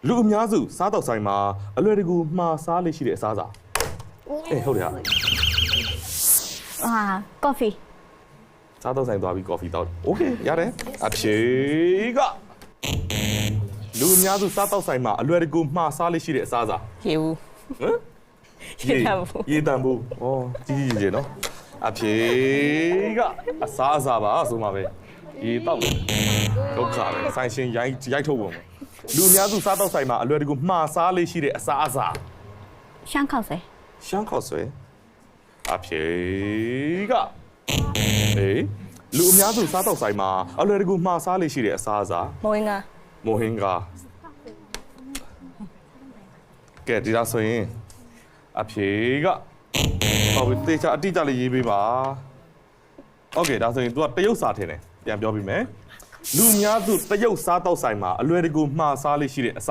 လူအများစုစားတော့ဆိုင်မှာအလွယ်တကူမှားစားလေးရှိတဲ့အစားအစာအေးဟုတ်တယ်ဟာ coffee စားတော့ဆိုင်သွားပြီး coffee တောက်โอเคရတယ်အဖြေကလူအများစုစားတော့ဆိုင်မှာအလွယ်တကူမှားစားလေးရှိတဲ့အစားအစာ ရေဘူး ဟမ် ရေတံဘူးဩကြီးကြီးနော်အဖြေကအစားအစာပါဆိုမှပဲရေတောက်တယ်ဒုက္ခပဲဆိုင်ရှင်ရိုက်ထုတ်ပုံလူအများစုစားတော့ဆိုင်မှာအလွယ်တကူမှားစားလေးရှိတဲ့အစားအစာ 香烤水 ရှမ်းခေါ်ဆွဲအဖြေကအေးလူအများစုစားတော့ဆိုင်မှာအလွယ်တကူမှားစားလေးရှိတဲ့အစားအစာ မဝင်းက မိုဟင်ကကဲဒီလားဆိုရင်အဖြေကဟုတ်ပြီတေချာအတိအကျလေးရေးပေးပါโอเคဒါဆိုရင် तू ကတရုတ်စာထင်တယ်ပြန်ပြောပြမယ်လူအများစုတရုတ်စားတော့ဆိုင်မှာအလွယ်တကူမှားစားလေးရှိတဲ့အစား